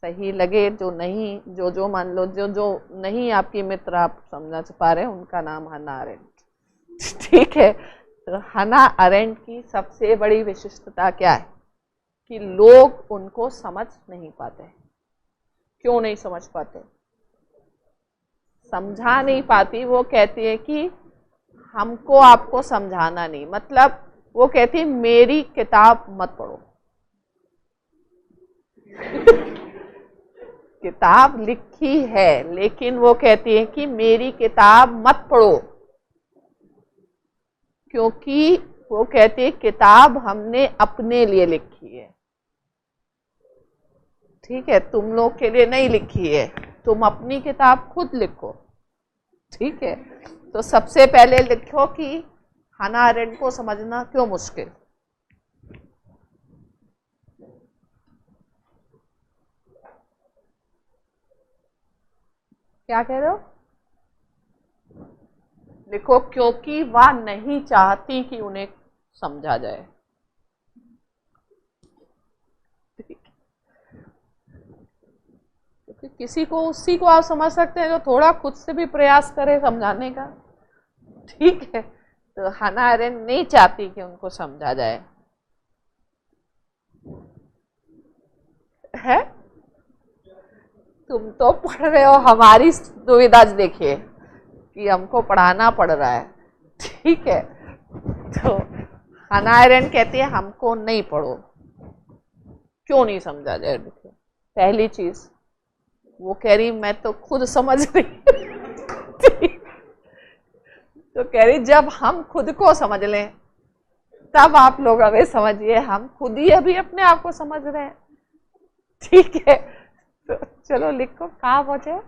सही लगे, जो नहीं, जो मान लो, जो नहीं आपकी मित्र आप समझ पा रहे हैं, उनका नाम हन्ना अरेंट। ठीक है, तो हन्ना अरेंट की सबसे बड़ी विशिष्टता क्या है कि लोग उनको समझ नहीं पाते। क्यों नहीं समझ पाते? समझा नहीं पाती। वो कहती है कि हमको आपको समझाना नहीं, मतलब वो कहती है मेरी किताब मत पढ़ो। किताब लिखी है, लेकिन वो कहती है कि मेरी किताब मत पढ़ो, क्योंकि वो कहती है किताब हमने अपने लिए लिखी है। ठीक है, तुम लोग के लिए नहीं लिखी है, तुम अपनी किताब खुद लिखो। ठीक है, तो सबसे पहले लिखो कि हन्ना अरेंट को समझना क्यों मुश्किल। क्या कह रहे हो? लिखो क्योंकि वह नहीं चाहती कि उन्हें समझा जाए। क्योंकि किसी को, उसी को आप समझ सकते हैं जो थोड़ा खुद से भी प्रयास करे समझाने का। ठीक है, तो हन्ना अरेंट नहीं चाहती कि उनको समझा जाए। है, तुम तो पढ़ रहे हो, हमारी दुविधा देखिए कि हमको पढ़ाना पड़ रहा है। ठीक है, तो हन्ना अरेंट कहती है हमको नहीं पढ़ो। क्यों नहीं समझा जाए? देखिए, पहली चीज वो कह रही मैं तो खुद समझ रही। तो कह रही जब हम खुद को समझ लें तब आप लोग हमें समझिए, हम खुद ही अभी अपने आप को समझ रहे हैं। ठीक है, तो चलो लिखो कहाँ पहुंचे,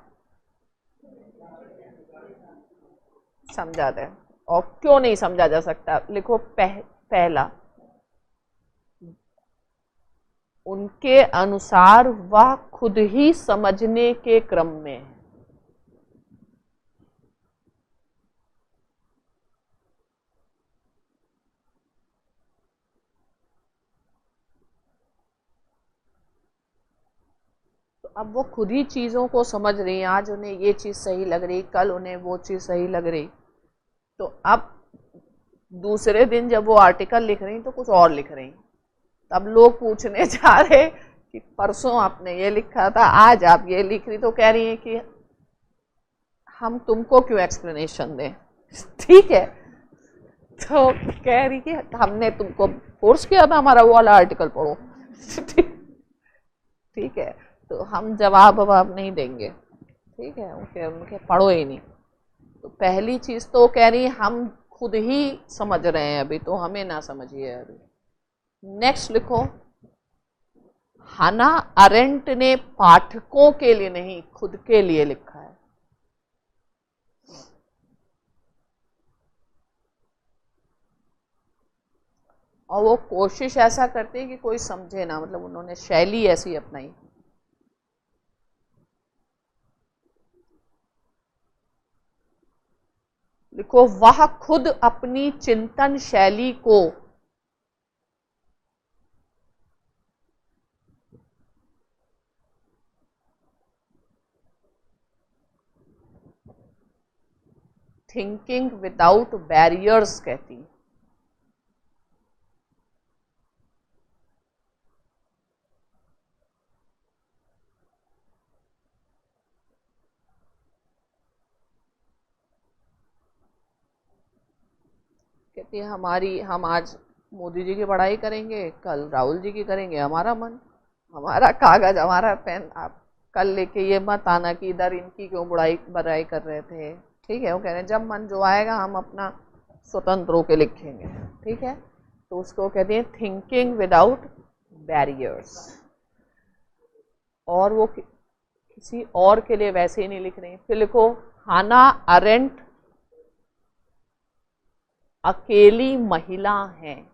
समझा दे। और क्यों नहीं समझा जा सकता? लिखो पहला, उनके अनुसार वह खुद ही समझने के क्रम में है। तो अब वो खुद ही चीजों को समझ रही हैं। आज उन्हें ये चीज सही लग रही, कल उन्हें वो चीज सही लग रही। तो अब दूसरे दिन जब वो आर्टिकल लिख रही तो कुछ और लिख रही। तब लोग पूछने जा रहे कि परसों आपने ये लिखा था, आज आप ये लिख रही। तो कह रही है कि हम तुमको क्यों एक्सप्लेनेशन दें। ठीक है, तो कह रही कि हमने तुमको फोर्स किया था हमारा वो वाला आर्टिकल पढ़ो। ठीक है, तो हम जवाब ववाब नहीं देंगे। ठीक है, उनके पढ़ो ही नहीं। तो पहली चीज तो कह रही हम खुद ही समझ रहे हैं अभी, तो हमें ना समझिए अभी। नेक्स्ट लिखो, हन्ना अरेंट ने पाठकों के लिए नहीं, खुद के लिए लिखा है। और वो कोशिश ऐसा करते हैं कि कोई समझे ना, मतलब उन्होंने शैली ऐसी अपनाई। लिखो वह खुद अपनी चिंतन शैली को थिंकिंग विदाउट बैरियर्स कहती है। कहती है हम आज मोदी जी की पढ़ाई करेंगे, कल राहुल जी की करेंगे। हमारा मन, हमारा कागज, हमारा पेन, आप कल लेके ये मत आना कि इधर इनकी क्यों बुराई कर रहे थे। ठीक है, वो कह रहे हैं जब मन जो आएगा हम अपना स्वतंत्र होकर लिखेंगे। ठीक है, तो उसको कहते हैं थिंकिंग विदाउट बैरियर्स। और वो किसी और के लिए वैसे ही नहीं लिख रहे। फिर लिखो, हन्ना अरेंट अकेली महिला हैं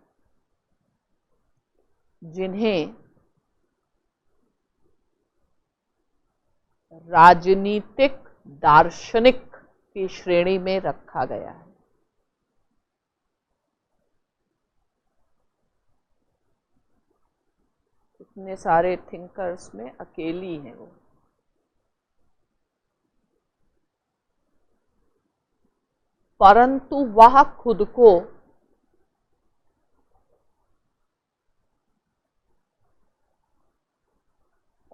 जिन्हें राजनीतिक दार्शनिक की श्रेणी में रखा गया है। इतने सारे थिंकर्स में अकेली हैं वो। परंतु वह खुद को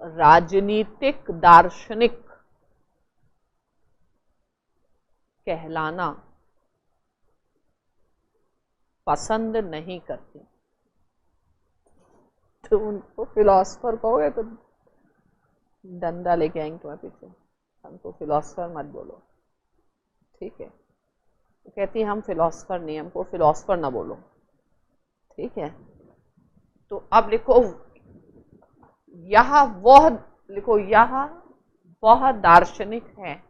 राजनीतिक दार्शनिक कहलाना पसंद नहीं करती। तो उनको फिलॉसफर कहोगे तो डंडा लेके आएंगे तुम्हारे पीछे, हमको फिलॉसफर मत बोलो, ठीक है। तो कहती है हम फिलॉसफर नहीं, हमको फिलॉसफर ना बोलो, ठीक है। तो अब लिखो यह वह, लिखो यह वह दार्शनिक है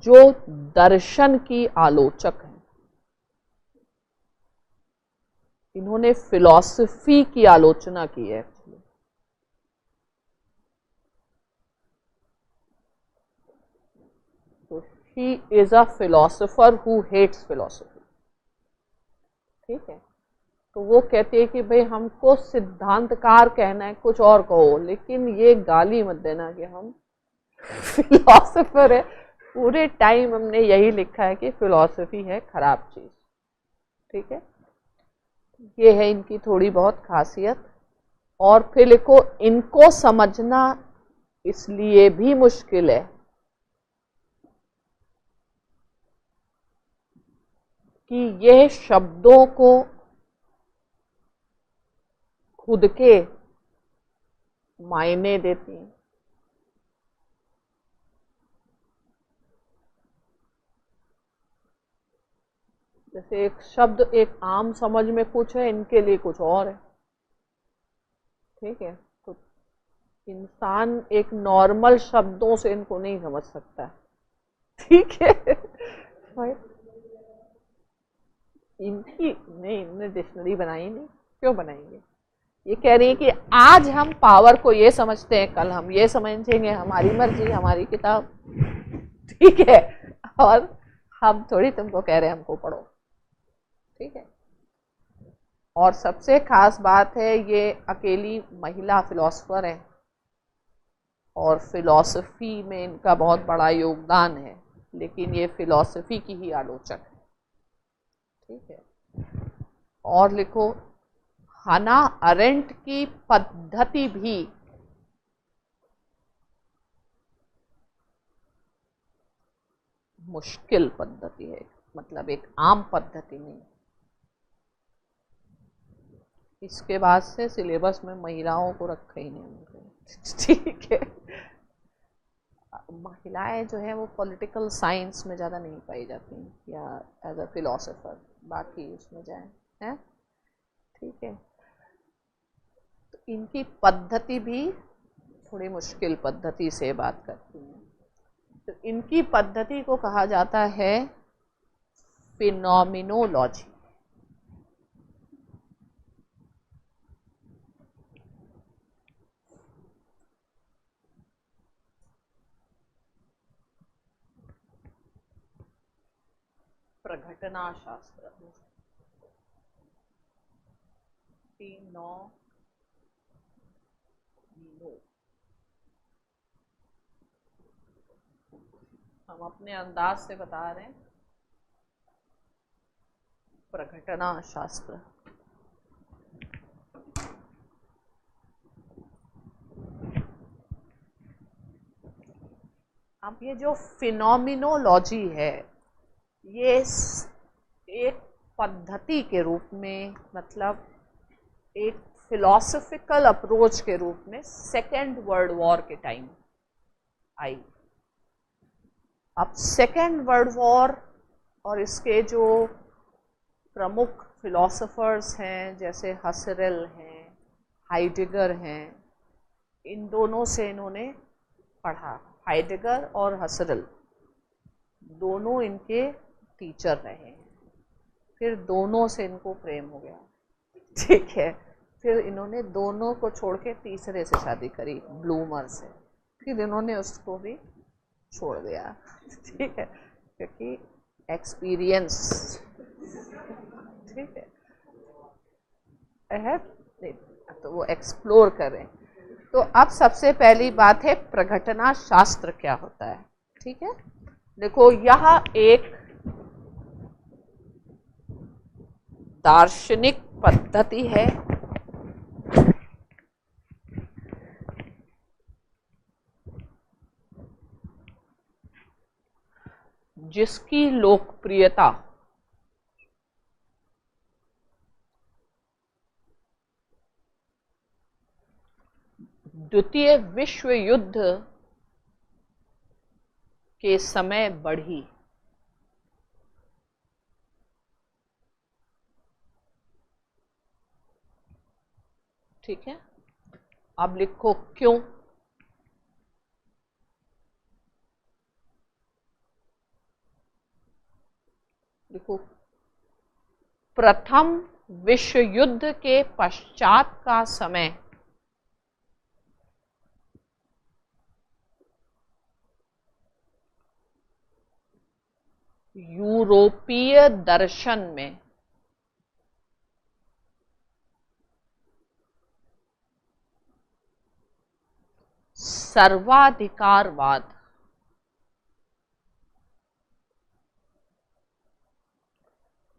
जो दर्शन की आलोचक है। इन्होंने फिलॉसफी की आलोचना की है एक्चुअली। तो she is a philosopher who hates philosophy, ठीक है। तो वो कहते हैं कि भाई हमको सिद्धांतकार कहना है, कुछ और कहो, लेकिन ये गाली मत देना कि हम फिलॉसफर है। पूरे टाइम हमने यही लिखा है कि फिलॉसफी है खराब चीज, ठीक है। ये है इनकी थोड़ी बहुत खासियत। और फिर लिखो इनको समझना इसलिए भी मुश्किल है कि यह शब्दों को खुद के मायने देती हैं। जैसे एक शब्द एक आम समझ में कुछ है, इनके लिए कुछ और है, ठीक है। तो इंसान एक नॉर्मल शब्दों से इनको नहीं समझ सकता, ठीक है। इनकी नहीं, इन्होंने डिक्शनरी बनाई नहीं, क्यों बनाएंगे। ये कह रही है कि आज हम पावर को ये समझते हैं, कल हम ये समझेंगे, हमारी मर्जी हमारी किताब, ठीक है। और हम थोड़ी तुमको कह रहे हैं हमको पढ़ो, ठीक है। और सबसे खास बात है ये अकेली महिला फिलॉसफर है और फिलॉसफी में इनका बहुत बड़ा योगदान है, लेकिन ये फिलॉसफी की ही आलोचक है, ठीक है। और लिखो हाना अरेंट की पद्धति भी मुश्किल पद्धति है, मतलब एक आम पद्धति नहीं। इसके बाद से सिलेबस में महिलाओं को रखा ही नहीं, ठीक है। महिलाएं जो है वो पॉलिटिकल साइंस में ज़्यादा नहीं पाई जाती या एज अ फिलोसोफर, बाकी उसमें जाए हैं, ठीक है। तो इनकी पद्धति भी थोड़ी मुश्किल पद्धति से बात करती हैं। तो इनकी पद्धति को कहा जाता है फिनोमिनोलॉजी। प्रघटना शास्त्र, हम अपने अंदाज से बता रहे हैं प्रघटना शास्त्र। अब ये जो फिनोमिनोलॉजी है ये एक पद्धति के रूप में, मतलब एक फिलॉसफिकल अप्रोच के रूप में सेकेंड वर्ल्ड वॉर के टाइम आई। अब सेकेंड वर्ल्ड वॉर और इसके जो प्रमुख फिलॉसफर्स हैं जैसे हसरेल हैं, हाइडेगर हैं, इन दोनों से इन्होंने पढ़ा। हाइडेगर और हसरेल दोनों इनके टीचर रहे हैं। फिर दोनों से इनको प्रेम हो गया, ठीक है। फिर इन्होंने दोनों को छोड़ के तीसरे से शादी करी, ब्लूमर से। फिर इन्होंने उसको भी छोड़ दिया, ठीक है, क्योंकि एक्सपीरियंस ठीक है तो वो एक्सप्लोर करें। तो अब सबसे पहली बात है प्रघटना शास्त्र क्या होता है। ठीक है, देखो यह एक दार्शनिक पद्धति है जिसकी लोकप्रियता द्वितीय विश्व युद्ध के समय बढ़ी। ठीक है, अब लिखो क्यों। देखो, प्रथम विश्व युद्ध के पश्चात का समय यूरोपीय दर्शन में सर्वाधिकारवाद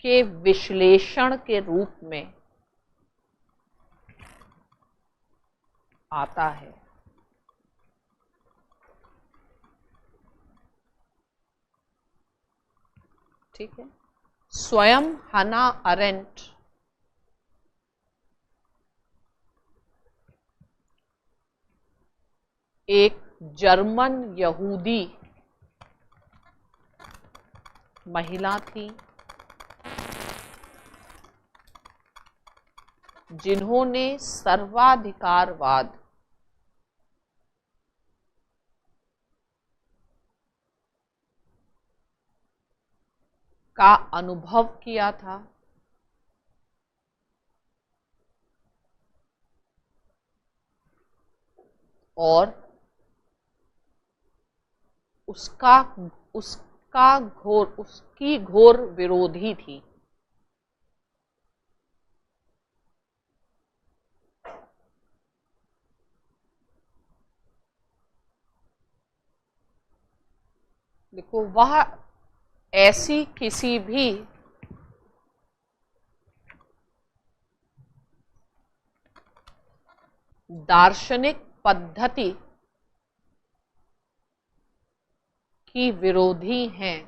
के विश्लेषण के रूप में आता है। ठीक है, स्वयं हना अरेंट एक जर्मन यहूदी महिला थी जिन्होंने सर्वाधिकारवाद का अनुभव किया था और उसकी घोर विरोधी थी। देखो, वह ऐसी किसी भी दार्शनिक पद्धति की विरोधी हैं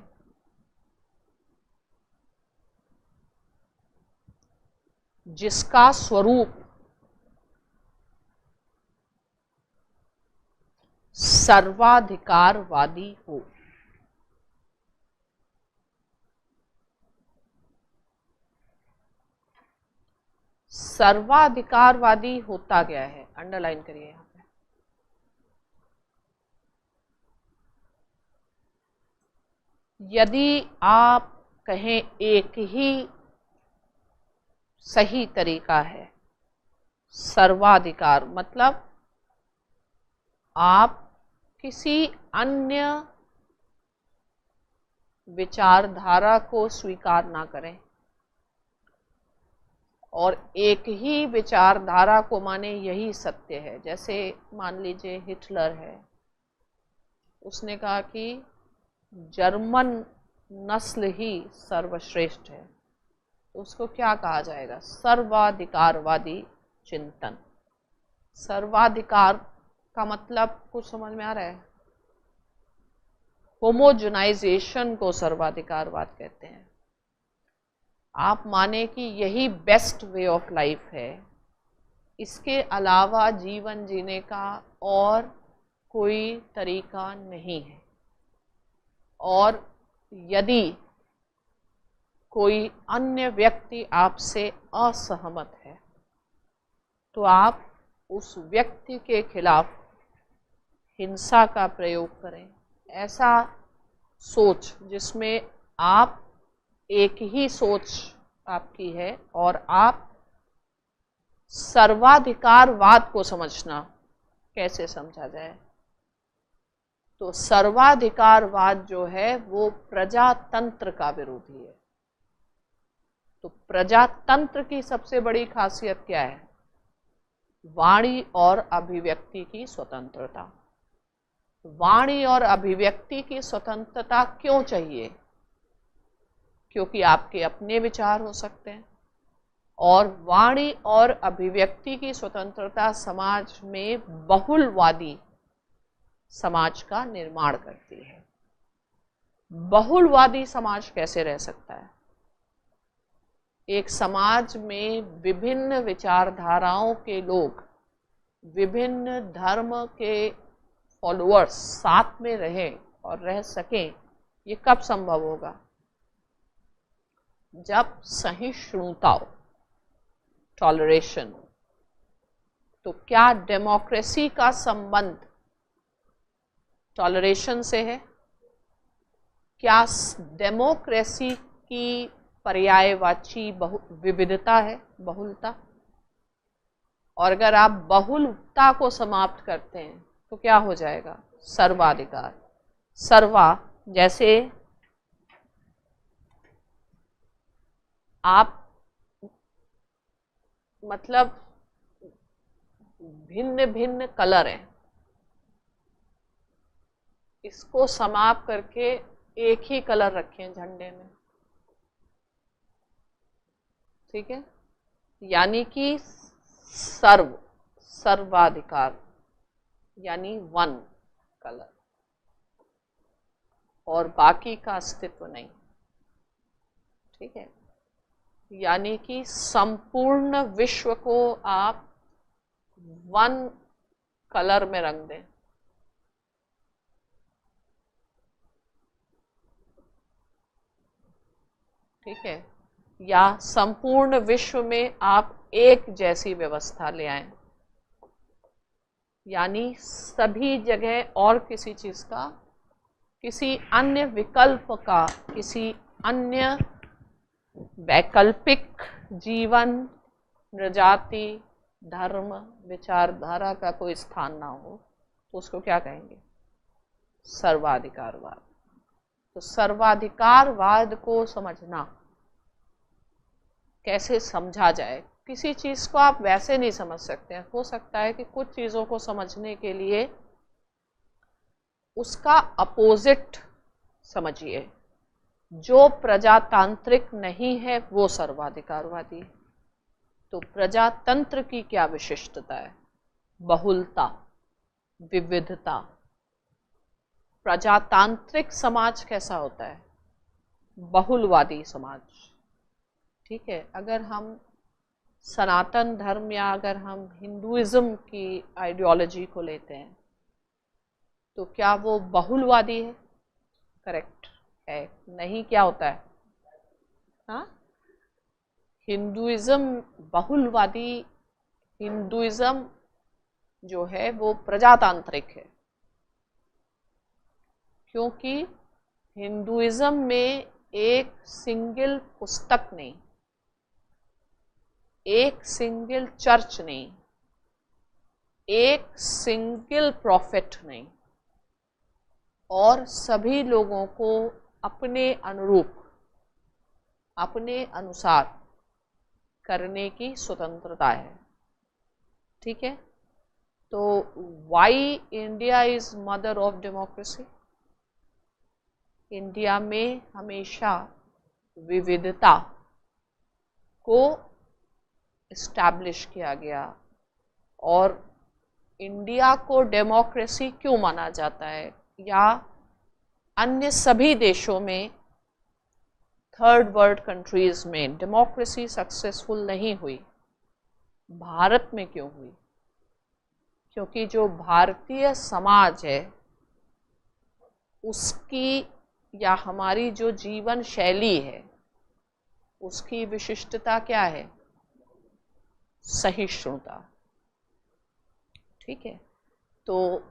जिसका स्वरूप सर्वाधिकारवादी हो। सर्वाधिकारवादी होता गया है, अंडरलाइन करिए यहां पे। यदि आप कहें एक ही सही तरीका है सर्वाधिकार, मतलब आप किसी अन्य विचारधारा को स्वीकार ना करें और एक ही विचारधारा को माने यही सत्य है। जैसे मान लीजिए हिटलर है, उसने कहा कि जर्मन नस्ल ही सर्वश्रेष्ठ है, तो उसको क्या कहा जाएगा? सर्वाधिकारवादी चिंतन। सर्वाधिकार का मतलब कुछ समझ में आ रहा है? होमोजेनाइजेशन को सर्वाधिकारवाद कहते हैं। आप माने कि यही बेस्ट वे ऑफ लाइफ है, इसके अलावा जीवन जीने का और कोई तरीका नहीं है। और यदि कोई अन्य व्यक्ति आपसे असहमत है तो आप उस व्यक्ति के खिलाफ हिंसा का प्रयोग करें। ऐसा सोच जिसमें आप एक ही सोच आपकी है और आप सर्वाधिकारवाद को समझना, कैसे समझा जाए? तो सर्वाधिकारवाद जो है वो प्रजातंत्र का विरोधी है। तो प्रजातंत्र की सबसे बड़ी खासियत क्या है? वाणी और अभिव्यक्ति की स्वतंत्रता। वाणी और अभिव्यक्ति की स्वतंत्रता क्यों चाहिए? क्योंकि आपके अपने विचार हो सकते हैं, और वाणी और अभिव्यक्ति की स्वतंत्रता समाज में बहुलवादी समाज का निर्माण करती है। बहुलवादी समाज कैसे रह सकता है? एक समाज में विभिन्न विचारधाराओं के लोग, विभिन्न धर्म के फॉलोअर्स साथ में रहें और रह सकें, ये कब संभव होगा? जब सहिष्णुता हो, टॉलरेशन। तो क्या डेमोक्रेसी का संबंध टॉलरेशन से है? क्या डेमोक्रेसी की पर्यायवाची विविधता है, बहुलता? और अगर आप बहुलता को समाप्त करते हैं तो क्या हो जाएगा? सर्वाधिकार। सर्वा, जैसे आप मतलब भिन्न भिन्न कलर हैं, इसको समाप्त करके एक ही कलर रखें झंडे में, ठीक है? यानी कि सर्वाधिकार, यानी वन कलर, और बाकी का अस्तित्व नहीं, ठीक है? यानी कि संपूर्ण विश्व को आप वन कलर में रंग दें, ठीक है? या संपूर्ण विश्व में आप एक जैसी व्यवस्था ले आएं, यानी सभी जगह और किसी चीज का, किसी अन्य विकल्प का, किसी अन्य वैकल्पिक जीवन, प्रजाति, धर्म, विचारधारा का कोई स्थान ना हो, तो उसको क्या कहेंगे? सर्वाधिकारवाद। तो सर्वाधिकारवाद को समझना, कैसे समझा जाए? किसी चीज को आप वैसे नहीं समझ सकते हैं। हो सकता है कि कुछ चीजों को समझने के लिए उसका अपोजिट समझिए। जो प्रजातांत्रिक नहीं है वो सर्वाधिकारवादी। तो प्रजातंत्र की क्या विशिष्टता है? बहुलता, विविधता। प्रजातांत्रिक समाज कैसा होता है? बहुलवादी समाज, ठीक है? अगर हम सनातन धर्म या अगर हम हिंदुइज्म की आइडियोलॉजी को लेते हैं तो क्या वो बहुलवादी है? करेक्ट है? नहीं, क्या होता है? हाँ, हिंदुइज्म बहुलवादी, हिंदुइज्म जो है वो प्रजातांत्रिक है, क्योंकि हिंदुइज्म में एक सिंगल पुस्तक नहीं, एक सिंगल चर्च नहीं, एक सिंगल प्रॉफिट नहीं, और सभी लोगों को अपने अनुरूप, अपने अनुसार करने की स्वतंत्रता है, ठीक है? तो why India is mother of democracy? India में हमेशा विविधता को इस्टेब्लिश किया गया, और इंडिया को डेमोक्रेसी क्यों माना जाता है? या अन्य सभी देशों में, थर्ड वर्ल्ड कंट्रीज में डेमोक्रेसी सक्सेसफुल नहीं हुई, भारत में क्यों हुई? क्योंकि जो भारतीय समाज है उसकी, या हमारी जो जीवन शैली है, उसकी विशिष्टता क्या है? सहिष्णुता, ठीक है? तो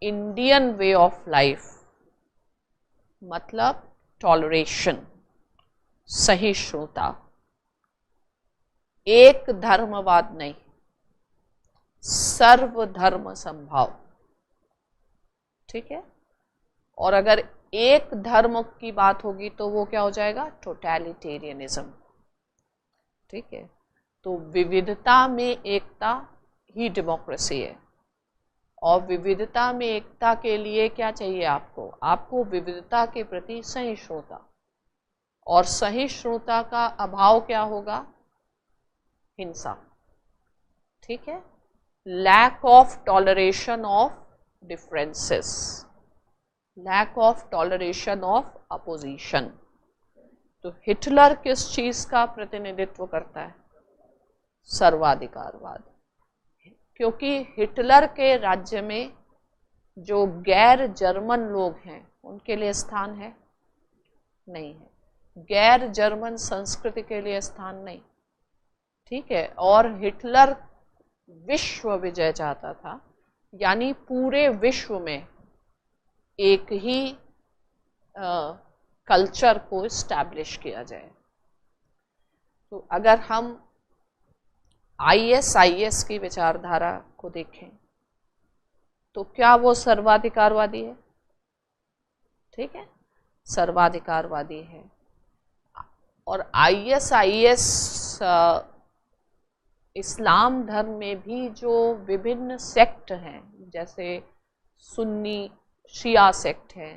इंडियन वे ऑफ लाइफ मतलब टॉलरेशन, सहिष्णुता, एक धर्मवाद नहीं, सर्वधर्म संभाव, ठीक है? और अगर एक धर्म की बात होगी तो वो क्या हो जाएगा? टोटलिटेरियनिज्म। ठीक है। तो विविधता में एकता ही डेमोक्रेसी है। और विविधता में एकता के लिए क्या चाहिए आपको? आपको विविधता के प्रति सहिष्णुता, और सहिष्णुता का अभाव क्या होगा? हिंसा, ठीक है। Lack of toleration of differences, lack of toleration of opposition. तो हिटलर किस चीज का प्रतिनिधित्व करता है? सर्वाधिकारवाद। क्योंकि हिटलर के राज्य में जो गैर जर्मन लोग हैं उनके लिए स्थान है? नहीं है। गैर जर्मन संस्कृति के लिए स्थान नहीं, ठीक है। और हिटलर विश्व विजय चाहता था, यानी पूरे विश्व में एक ही कल्चर को इस्टेब्लिश किया जाए। तो अगर हम ISIS की विचारधारा को देखें तो क्या वो सर्वाधिकारवादी है? ठीक है, सर्वाधिकारवादी है। और ISIS इस्लाम धर्म में भी जो विभिन्न सेक्ट हैं, जैसे सुन्नी शिया सेक्ट है,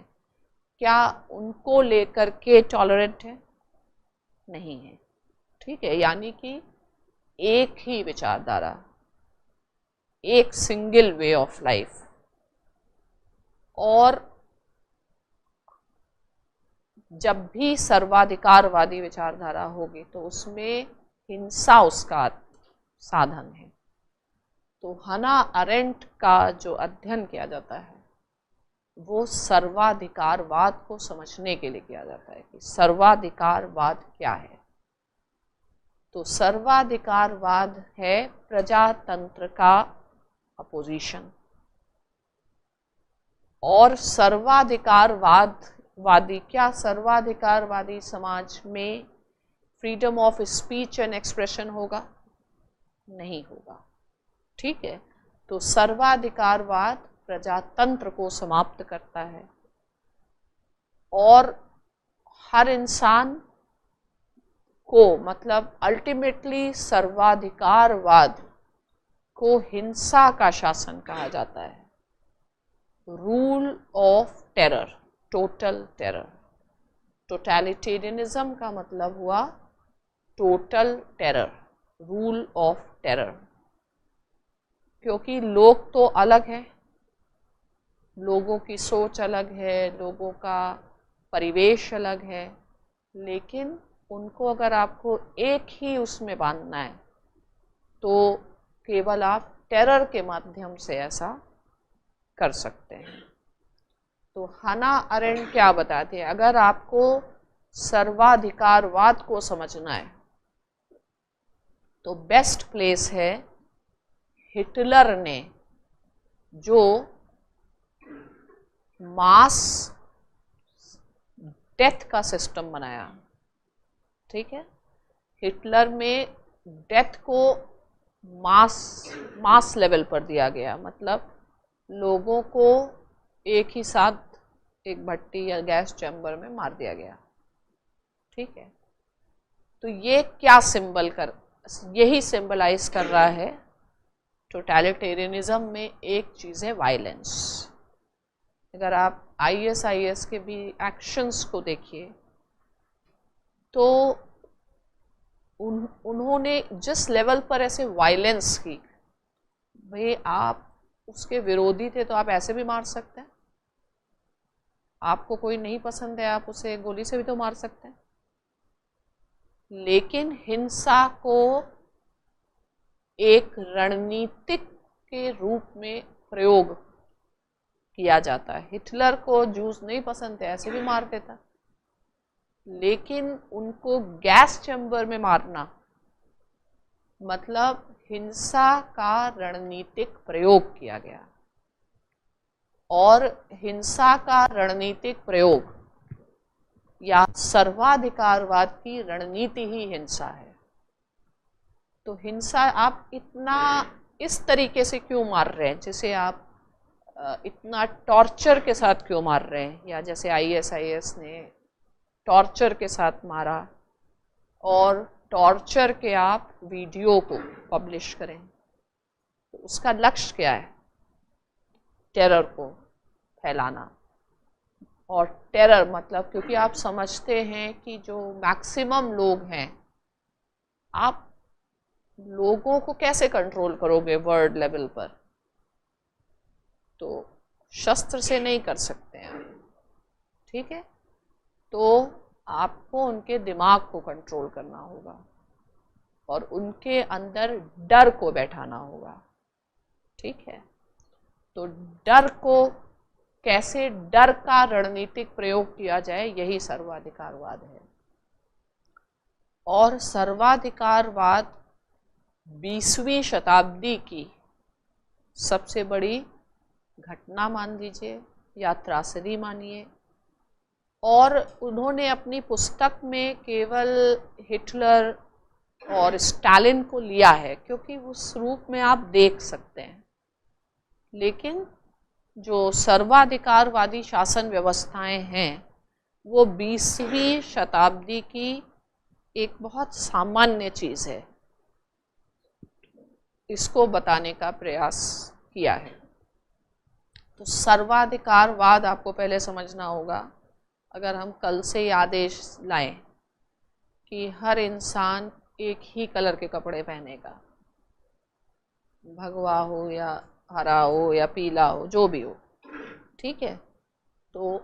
क्या उनको लेकर के टॉलरेंट है? नहीं है, ठीक है। यानी कि एक ही विचारधारा, एक सिंगल वे ऑफ लाइफ। और जब भी सर्वाधिकारवादी विचारधारा होगी तो उसमें हिंसा उसका साधन है। तो हना अरेंट का जो अध्ययन किया जाता है वो सर्वाधिकारवाद को समझने के लिए किया जाता है कि सर्वाधिकारवाद क्या है। तो सर्वाधिकारवाद है प्रजातंत्र का अपोजिशन। और सर्वाधिकारवादी क्या सर्वाधिकारवादी समाज में freedom of speech and expression होगा? नहीं होगा, ठीक है। तो सर्वाधिकारवाद प्रजातंत्र को समाप्त करता है और हर इंसान को, मतलब अल्टीमेटली सर्वाधिकारवाद को हिंसा का शासन कहा जाता है। Rule of terror, total terror. Totalitarianism का मतलब हुआ total terror, rule of terror. क्योंकि लोग तो अलग हैं, लोगों की सोच अलग है, लोगों का परिवेश अलग है, लेकिन उनको अगर आपको एक ही उसमें बांधना है तो केवल आप टेरर के माध्यम से ऐसा कर सकते हैं। तो हना अरेंट क्या बताते हैं? अगर आपको सर्वाधिकारवाद को समझना है तो बेस्ट प्लेस है हिटलर ने जो मास डेथ का सिस्टम बनाया, ठीक है। हिटलर में डेथ को मास लेवल पर दिया गया, मतलब लोगों को एक ही साथ एक भट्टी या गैस चैम्बर में मार दिया गया, ठीक है। तो ये क्या यही सिंबलाइज कर रहा है टोटलिटेरियनिज्म में एक चीज़ है वायलेंस। अगर आप ISIS के भी एक्शंस को देखिए तो उन्होंने जिस लेवल पर ऐसे वायलेंस की, भाई आप उसके विरोधी थे तो आप ऐसे भी मार सकते हैं, आपको कोई नहीं पसंद है आप उसे गोली से भी तो मार सकते हैं। लेकिन हिंसा को एक रणनीतिक के रूप में प्रयोग किया जाता है। हिटलर को जूस नहीं पसंद थे, ऐसे भी मार देता, लेकिन उनको गैस चैम्बर में मारना मतलब हिंसा का रणनीतिक प्रयोग किया गया। और हिंसा का रणनीतिक प्रयोग या सर्वाधिकारवाद की रणनीति ही हिंसा है। तो हिंसा आप इतना इस तरीके से क्यों मार रहे हैं, जैसे आप इतना टॉर्चर के साथ क्यों मार रहे हैं, या जैसे ISIS ने टॉर्चर के साथ मारा और टॉर्चर के आप वीडियो को पब्लिश करें, तो उसका लक्ष्य क्या है? टेरर को फैलाना। और टेरर मतलब, क्योंकि आप समझते हैं कि जो मैक्सिमम लोग हैं, आप लोगों को कैसे कंट्रोल करोगे वर्ल्ड लेवल पर? तो शस्त्र से नहीं कर सकते हैं, ठीक है? तो आपको उनके दिमाग को कंट्रोल करना होगा और उनके अंदर डर को बैठाना होगा, ठीक है? तो डर को कैसे, डर का रणनीतिक प्रयोग किया जाए, यही सर्वाधिकारवाद है। और सर्वाधिकारवाद 20वीं शताब्दी की सबसे बड़ी घटना मान लीजिए या त्रासदी मानिए। और उन्होंने अपनी पुस्तक में केवल हिटलर और स्टालिन को लिया है, क्योंकि उस रूप में आप देख सकते हैं। लेकिन जो सर्वाधिकारवादी शासन व्यवस्थाएं हैं, वो 20वीं शताब्दी की एक बहुत सामान्य चीज़ है। इसको बताने का प्रयास किया है। तो सर्वाधिकारवाद आपको पहले समझना होगा। अगर हम कल से ये आदेश लाएं कि हर इंसान एक ही कलर के कपड़े पहनेगा, भगवा हो या हरा हो या पीला हो, जो भी हो, ठीक है? तो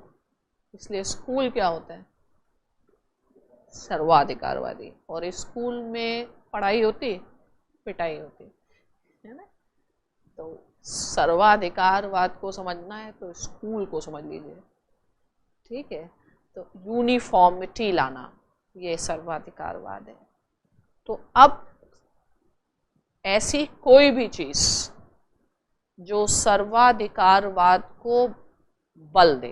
इसलिए स्कूल क्या होता है? सर्वाधिकारवादी। और स्कूल में पढ़ाई होती, पिटाई होती है ना? तो सर्वाधिकारवाद को समझना है तो स्कूल को समझ लीजिए, ठीक है? तो यूनिफॉर्मिटी लाना, ये सर्वाधिकारवाद है। तो अब ऐसी कोई भी चीज़ जो सर्वाधिकारवाद को बल दे,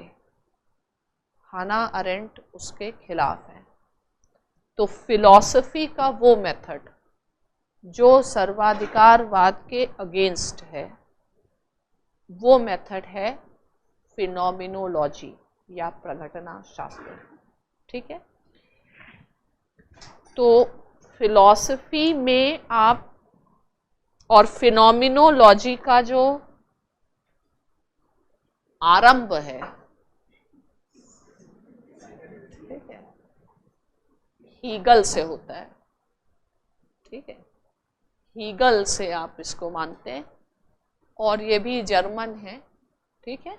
हाना अरेंट उसके खिलाफ है। तो फिलॉसफी का वो मेथड जो सर्वाधिकारवाद के अगेंस्ट है, वो मेथड है फिनोमिनोलॉजी या प्रघटना शास्त्र, ठीक है? तो फिलॉसफी में आप, और फिनोमिनोलॉजी का जो आरंभ है, ठीक है, हीगल से होता है, ठीक है? हीगल से आप इसको मानते हैं, और ये भी जर्मन है, ठीक है?